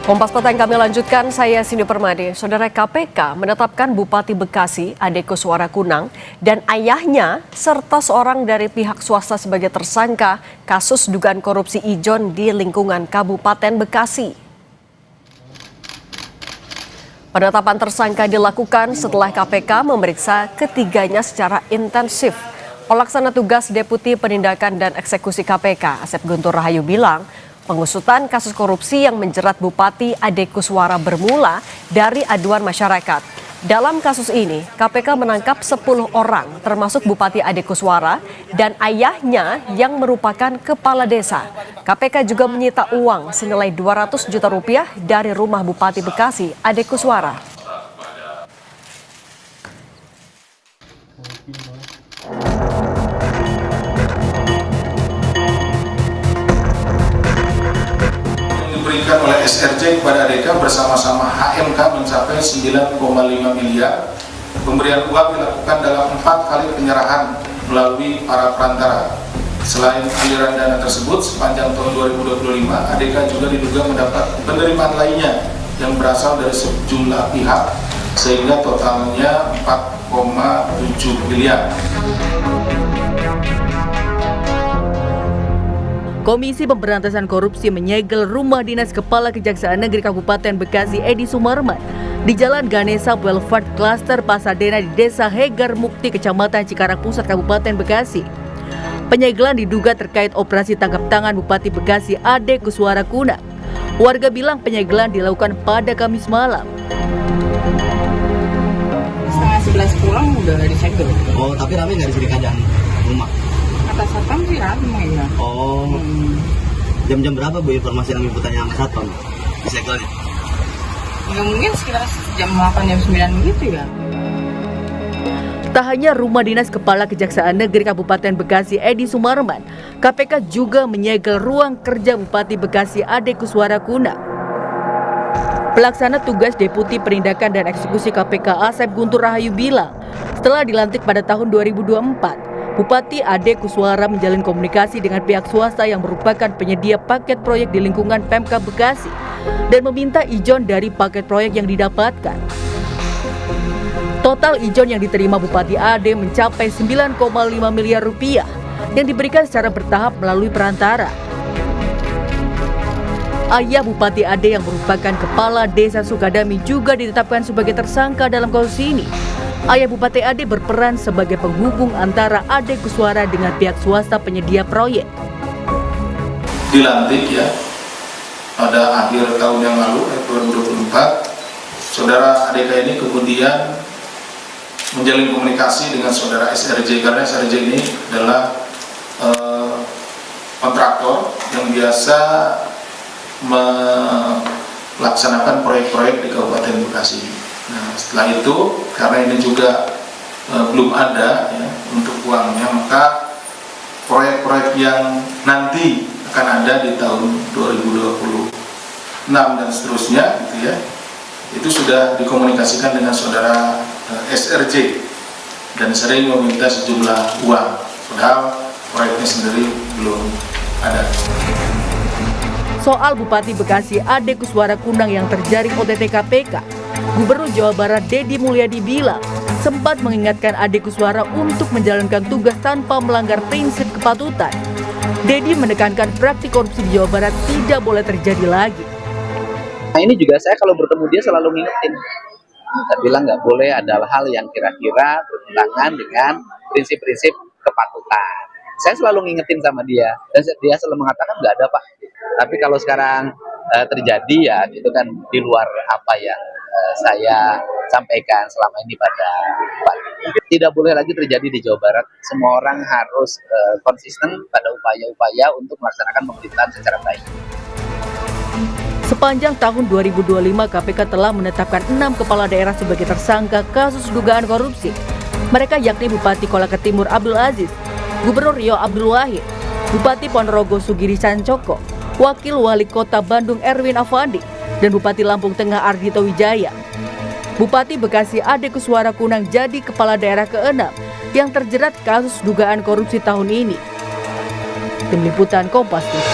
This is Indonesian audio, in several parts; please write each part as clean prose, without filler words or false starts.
Kompas Petang kami lanjutkan, saya Cindy Permadi. Saudara, KPK menetapkan Bupati Bekasi Ade Kuswara Kunang dan ayahnya serta seorang dari pihak swasta sebagai tersangka kasus dugaan korupsi ijon di lingkungan Kabupaten Bekasi. Penetapan tersangka dilakukan setelah KPK memeriksa ketiganya secara intensif. Pelaksana tugas Deputi Penindakan dan Eksekusi KPK, Asep Guntur Rahayu bilang, pengusutan kasus korupsi yang menjerat Bupati Ade Kuswara bermula dari aduan masyarakat. Dalam kasus ini, KPK menangkap 10 orang, termasuk Bupati Ade Kuswara dan ayahnya yang merupakan kepala desa. KPK juga menyita uang senilai 200 juta rupiah dari rumah Bupati Bekasi Ade Kuswara. Diberikan oleh SRJ kepada ADK bersama-sama HMK mencapai 9,5 miliar. Pemberian uang dilakukan dalam 4 kali penyerahan melalui para perantara. Selain aliran dana tersebut, sepanjang tahun 2025, ADK juga diduga mendapat penerimaan lainnya yang berasal dari sejumlah pihak, sehingga totalnya 4,7 miliar. Komisi Pemberantasan Korupsi menyegel rumah dinas Kepala Kejaksaan Negeri Kabupaten Bekasi Edi Sumarman di Jalan Ganesa Boulevard Klaster Pasadena di Desa Hegar Mukti, Kecamatan Cikarang Pusat, Kabupaten Bekasi. Penyegelan diduga terkait operasi tangkap tangan Bupati Bekasi Ade Kuswara Kunang. Warga bilang penyegelan dilakukan pada Kamis malam. Setengah 11 pulang udah disegel. Oh, tapi rame nggak di sini keadaan rumah? Kata satpam sih ramai ya. Oh, jam-jam berapa Bu informasi yang Ibu tanya sama satpam disegelnya? Ya mungkin sekitar jam 8, jam 9 gitu ya. Tak hanya rumah dinas Kepala Kejaksaan Negeri Kabupaten Bekasi Edi Sumarman, KPK juga menyegel ruang kerja Bupati Bekasi Ade Kuswara Kunang. Pelaksana tugas Deputi Penindakan dan Eksekusi KPK Asep Guntur Rahayu bilang, setelah dilantik pada tahun 2024, Bupati Ade Kuswara menjalin komunikasi dengan pihak swasta yang merupakan penyedia paket proyek di lingkungan Pemkab Bekasi dan meminta ijon dari paket proyek yang didapatkan. Total ijon yang diterima Bupati Ade mencapai 9,5 miliar rupiah yang diberikan secara bertahap melalui perantara. Ayah Bupati Ade yang merupakan Kepala Desa Sukadami juga ditetapkan sebagai tersangka dalam kasus ini. Ayah Bupati Ade berperan sebagai penghubung antara Ade Kuswara dengan pihak swasta penyedia proyek. Dilantik ya pada akhir tahun yang lalu 2024, saudara ADK ini kemudian menjalin komunikasi dengan saudara SRJ karena SRJ ini adalah kontraktor yang biasa melaksanakan proyek-proyek di Kabupaten Bekasi. Nah, setelah itu karena ini juga belum ada ya, untuk uangnya, maka proyek-proyek yang nanti akan ada di tahun 2026 dan seterusnya gitu ya, itu sudah dikomunikasikan dengan saudara SRJ dan sering meminta sejumlah uang, padahal proyeknya sendiri belum ada. Soal Bupati Bekasi Ade Kuswara Kunang yang terjaring OTT KPK, Gubernur Jawa Barat Deddy Mulyadi bilang sempat mengingatkan Ade Kuswara untuk menjalankan tugas tanpa melanggar prinsip kepatutan. Deddy menekankan praktik korupsi di Jawa Barat tidak boleh terjadi lagi. Nah ini juga saya kalau bertemu dia selalu ngingetin. Saya bilang nggak boleh ada hal yang kira-kira bertentangan dengan prinsip-prinsip kepatutan. Saya selalu ngingetin sama dia dan dia selalu mengatakan nggak ada Pak. Tapi kalau sekarang terjadi ya itu kan di luar apa yang saya sampaikan selama ini pada Pak. Tidak boleh lagi terjadi di Jawa Barat. Semua orang harus konsisten pada upaya-upaya untuk melaksanakan pemerintahan secara baik. Sepanjang tahun 2025, KPK telah menetapkan 6 kepala daerah sebagai tersangka kasus dugaan korupsi. Mereka yakni Bupati Kolaka Timur Abdul Aziz, Gubernur Riau Abdul Wahid, Bupati Ponorogo Sugiri Sancoko, Wakil Wali Kota Bandung Erwin Afandi, dan Bupati Lampung Tengah Ardhito Wijaya. Bupati Bekasi Ade Kuswara Kunang jadi kepala daerah ke-6 yang terjerat kasus dugaan korupsi tahun ini. Tim Liputan Kompas TV.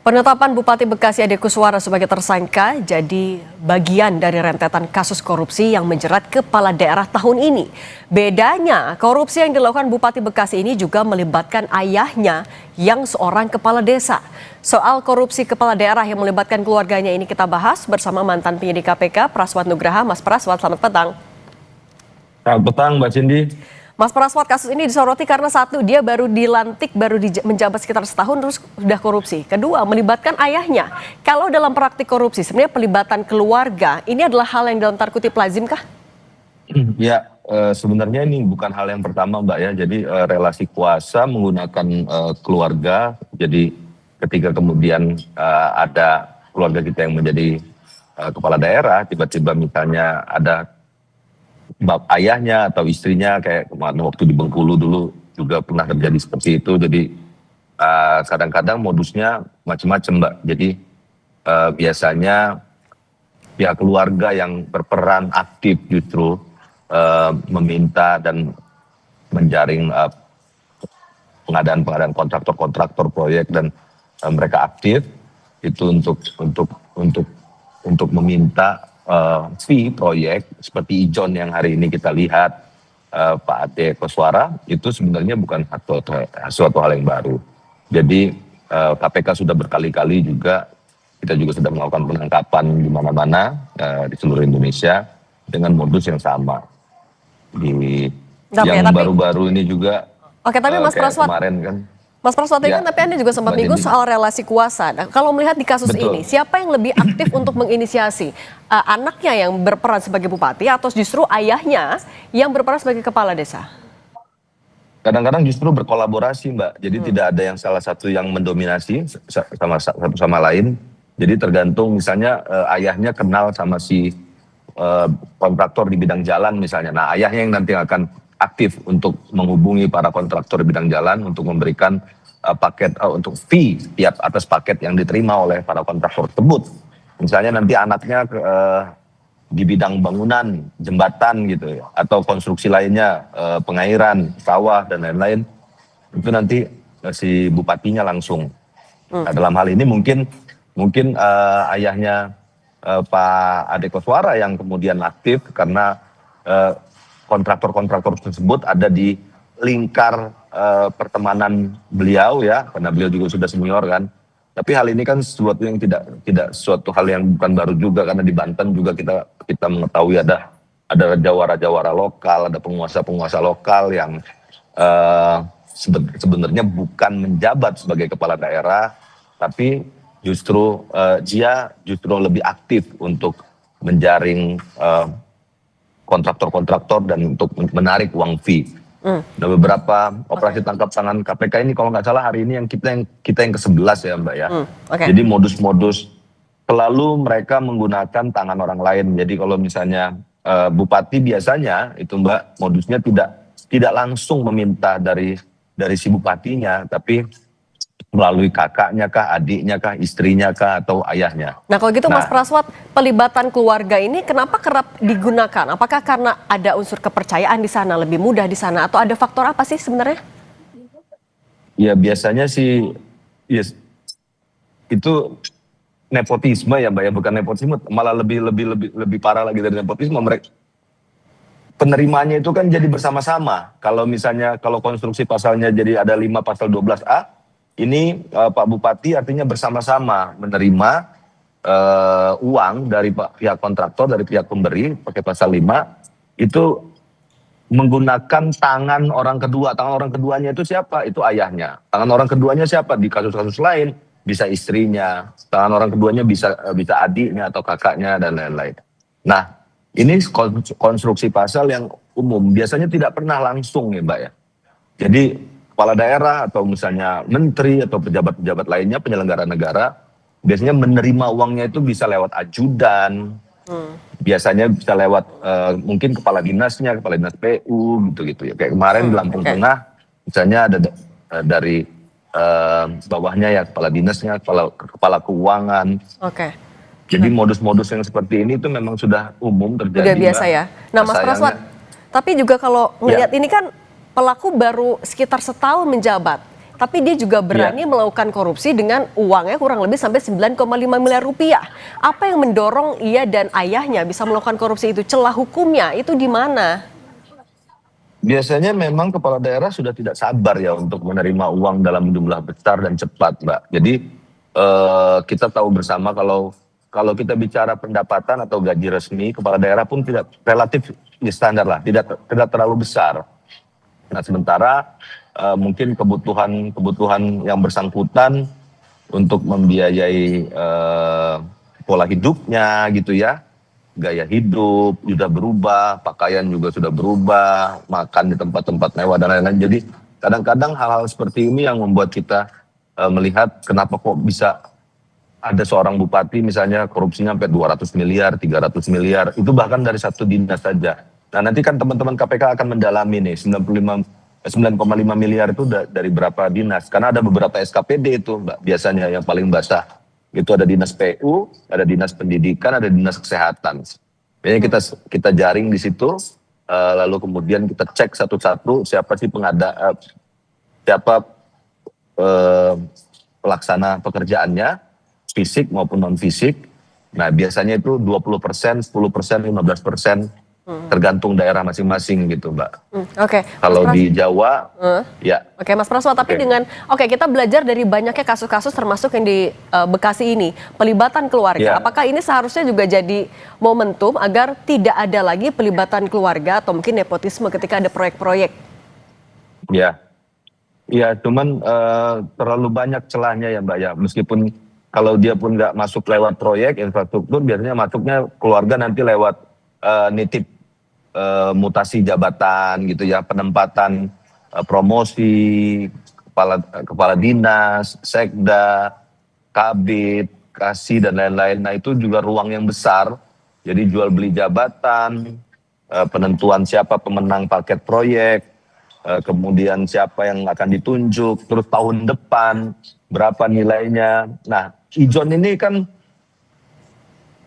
Penetapan Bupati Bekasi Ade Kuswara sebagai tersangka jadi bagian dari rentetan kasus korupsi yang menjerat kepala daerah tahun ini. Bedanya, korupsi yang dilakukan Bupati Bekasi ini juga melibatkan ayahnya yang seorang kepala desa. Soal korupsi kepala daerah yang melibatkan keluarganya ini kita bahas bersama mantan penyidik KPK Praswat Nugraha. Mas Praswat, selamat petang. Selamat petang, Mbak Cindy. Mas Praswat, kasus ini disoroti karena satu, dia baru dilantik, menjabat sekitar setahun terus sudah korupsi. Kedua, melibatkan ayahnya. Kalau dalam praktik korupsi, sebenarnya pelibatan keluarga, ini adalah hal yang dalam tanda kutip lazim kah? Ya, sebenarnya ini bukan hal yang pertama, Mbak ya. Jadi relasi kuasa menggunakan keluarga. Jadi ketika kemudian ada keluarga kita yang menjadi kepala daerah, tiba-tiba misalnya ada ayahnya atau istrinya, kayak kemarin waktu di Bengkulu dulu juga pernah terjadi seperti itu. Jadi kadang-kadang modusnya macam-macam, Mbak. Jadi biasanya pihak keluarga yang berperan aktif justru meminta dan menjaring pengadaan kontraktor proyek, dan mereka aktif itu untuk meminta fee proyek seperti Ijon yang hari ini kita lihat, Pak Ade Kuswara, itu sebenarnya bukan suatu hal yang baru. Jadi KPK sudah berkali-kali juga, kita juga sudah melakukan penangkapan di mana-mana di seluruh Indonesia dengan modus yang sama. Yang baru-baru ini juga. Oke, tapi Mas Praswat, kemarin kan. Mas Praswat, kan tapi Anda juga sempat menyinggung soal relasi kuasa. Nah, kalau melihat di kasus ini, siapa yang lebih aktif untuk menginisiasi? Anaknya yang berperan sebagai bupati atau justru ayahnya yang berperan sebagai kepala desa? Kadang-kadang justru berkolaborasi, Mbak. Jadi tidak ada yang salah satu yang mendominasi satu sama lain. Jadi tergantung, misalnya ayahnya kenal sama si kontraktor di bidang jalan misalnya. Nah, ayahnya yang nanti akan aktif untuk menghubungi para kontraktor di bidang jalan untuk memberikan paket untuk fee tiap atas paket yang diterima oleh para kontraktor tersebut. Misalnya nanti anaknya di bidang bangunan, jembatan gitu ya, atau konstruksi lainnya, pengairan, sawah dan lain-lain, itu nanti si bupatinya langsung. Nah, dalam hal ini mungkin ayahnya Pak Ade Kuswara yang kemudian aktif karena kontraktor-kontraktor tersebut ada di lingkar pertemanan beliau ya, karena beliau juga sudah senior kan. Tapi hal ini kan sesuatu yang tidak suatu hal yang bukan baru juga, karena di Banten juga kita mengetahui ada jawara-jawara lokal, ada penguasa-penguasa lokal yang sebenarnya bukan menjabat sebagai kepala daerah, tapi justru dia lebih aktif untuk menjaring kontraktor-kontraktor dan untuk menarik uang fee. Nah, beberapa operasi tangkap tangan KPK ini kalau nggak salah hari ini yang kita yang ke-11 ya, Mbak ya. Jadi modus-modus selalu mereka menggunakan tangan orang lain. Jadi kalau misalnya bupati biasanya itu, Mbak, modusnya tidak langsung meminta dari si bupatinya, tapi melalui kakaknya kah, adiknya kah, istrinya kah, atau ayahnya. Nah, kalau gitu Mas Praswat, pelibatan keluarga ini kenapa kerap digunakan? Apakah karena ada unsur kepercayaan di sana, lebih mudah di sana, atau ada faktor apa sih sebenarnya? Ya biasanya sih itu nepotisme ya, Mbak ya, bukan nepotisme, malah lebih parah lagi dari nepotisme. Mereka penerimanya itu kan jadi bersama-sama. Kalau misalnya konstruksi pasalnya jadi ada 5 pasal 12A, ini Pak Bupati artinya bersama-sama menerima uang dari pihak kontraktor, dari pihak pemberi, pakai pasal 5, itu menggunakan tangan orang kedua. Tangan orang keduanya itu siapa? Itu ayahnya. Tangan orang keduanya siapa? Di kasus-kasus lain bisa istrinya, tangan orang keduanya bisa adiknya atau kakaknya dan lain-lain. Nah, ini konstruksi pasal yang umum, biasanya tidak pernah langsung ya, Mbak ya. Jadi kepala daerah atau misalnya menteri atau pejabat-pejabat lainnya, penyelenggara negara, biasanya menerima uangnya itu bisa lewat ajudan, biasanya bisa lewat mungkin kepala dinasnya, kepala dinas PU gitu ya. Kayak kemarin di Lampung Tengah, misalnya ada dari bawahnya ya kepala dinasnya, kepala keuangan. Jadi modus-modus yang seperti ini itu memang sudah umum terjadi. Udah biasa ya. Nah, Mas Praswat, tapi juga kalau melihat ini kan pelaku baru sekitar setahun menjabat. tapi dia juga berani melakukan korupsi dengan uangnya kurang lebih sampai 9,5 miliar rupiah. Apa yang mendorong ia dan ayahnya bisa melakukan korupsi itu? Celah hukumnya itu di mana? Biasanya memang kepala daerah sudah tidak sabar ya untuk menerima uang dalam jumlah besar dan cepat, Mbak. Jadi kita tahu bersama kalau kita bicara pendapatan atau gaji resmi, kepala daerah pun tidak relatif standar lah, tidak terlalu besar. Nah sementara mungkin kebutuhan yang bersangkutan untuk membiayai pola hidupnya gitu ya, gaya hidup sudah berubah, pakaian juga sudah berubah, makan di tempat-tempat mewah dan lain-lain. Jadi kadang-kadang hal-hal seperti ini yang membuat kita melihat kenapa kok bisa ada seorang bupati misalnya korupsinya sampai 200 miliar, 300 miliar, itu bahkan dari satu dinas saja. Nah nanti kan teman-teman KPK akan mendalami nih 9,5 miliar itu dari berapa dinas. Karena ada beberapa SKPD itu Mbak, biasanya yang paling basah. Itu ada dinas PU, ada dinas pendidikan, ada dinas kesehatan. Biasanya kita jaring di situ, lalu kemudian kita cek satu-satu siapa sih siapa pelaksana pekerjaannya, fisik maupun non fisik. Nah biasanya itu 20%, 10%, 15%. Tergantung daerah masing-masing gitu Mbak. Oke. Kalau di Jawa, ya. Oke Mas Praswa, tapi kita belajar dari banyaknya kasus-kasus termasuk yang di Bekasi ini, pelibatan keluarga. Apakah ini seharusnya juga jadi momentum agar tidak ada lagi pelibatan keluarga atau mungkin nepotisme ketika ada proyek-proyek? Ya, cuman terlalu banyak celahnya ya Mbak ya. Meskipun kalau dia pun nggak masuk lewat proyek infrastruktur, biasanya masuknya keluarga nanti lewat nitip mutasi jabatan gitu ya, penempatan promosi kepala dinas, sekda, kabid, kasih dan lain-lain. Nah itu juga ruang yang besar. Jadi jual beli jabatan, penentuan siapa pemenang paket proyek, kemudian siapa yang akan ditunjuk, terus tahun depan berapa nilainya. Nah ijon ini kan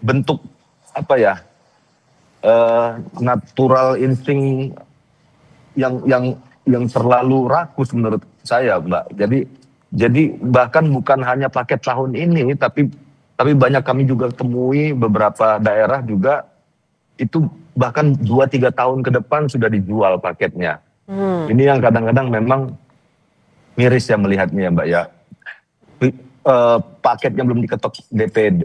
bentuk apa ya? Natural insting yang terlalu rakus menurut saya Mbak. Jadi bahkan bukan hanya paket tahun ini, tapi banyak kami juga temui beberapa daerah juga itu bahkan 2-3 tahun ke depan sudah dijual paketnya. Ini yang kadang-kadang memang miris ya melihatnya ya Mbak ya. Paketnya belum diketok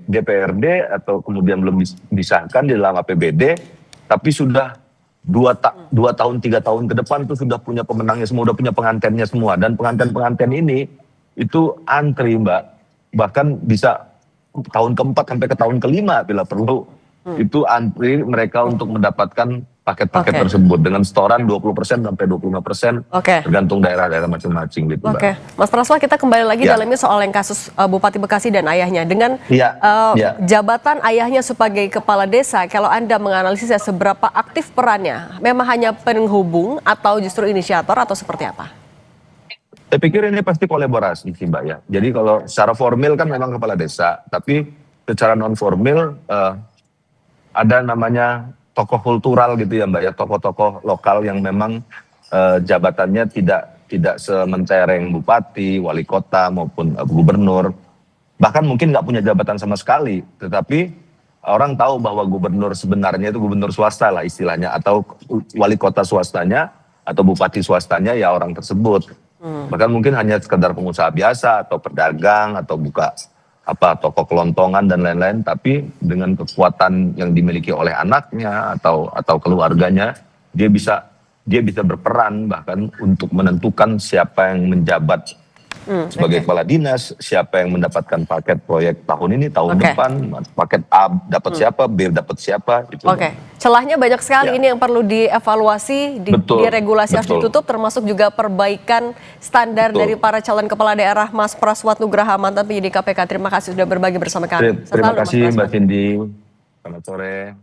DPRD atau kemudian belum disahkan di dalam APBD, tapi sudah 2 tahun 3 tahun ke depan itu sudah punya pemenangnya semua, udah punya pengantennya semua, dan penganten ini itu antri Mbak, bahkan bisa tahun keempat sampai ke tahun kelima bila perlu, itu antri mereka untuk mendapatkan paket-paket tersebut dengan setoran 20% sampai 25%, tergantung daerah-daerah masing-masing gitu Mbak. Mas Praswa, kita kembali lagi dalamnya soal yang kasus Bupati Bekasi dan ayahnya. Dengan jabatan ayahnya sebagai kepala desa, kalau Anda menganalisisnya seberapa aktif perannya? Memang hanya penghubung atau justru inisiator atau seperti apa? Saya pikir ini pasti kolaborasi sih Mbak ya. Jadi kalau secara formil kan memang kepala desa, tapi secara non formil ada namanya tokoh kultural gitu ya Mbak ya, tokoh-tokoh lokal yang memang jabatannya tidak sementereng bupati, wali kota maupun gubernur. Bahkan mungkin nggak punya jabatan sama sekali, tetapi orang tahu bahwa gubernur sebenarnya itu gubernur swasta lah istilahnya, atau wali kota swastanya atau bupati swastanya ya orang tersebut. Bahkan mungkin hanya sekedar pengusaha biasa atau pedagang atau buka toko kelontongan dan lain-lain, tapi dengan kekuatan yang dimiliki oleh anaknya atau keluarganya, dia bisa berperan bahkan untuk menentukan siapa yang menjabat sebagai kepala dinas, siapa yang mendapatkan paket proyek tahun ini, tahun depan, paket A dapat siapa, B dapat siapa. Gitu. Celahnya banyak sekali ini yang perlu dievaluasi, diregulasi harus ditutup, termasuk juga perbaikan standar dari para calon kepala daerah. Mas Praswa Nugraha, mantan penyidik KPK, terima kasih sudah berbagi bersama kami. Terima kasih Mbak Cindy, selamat sore.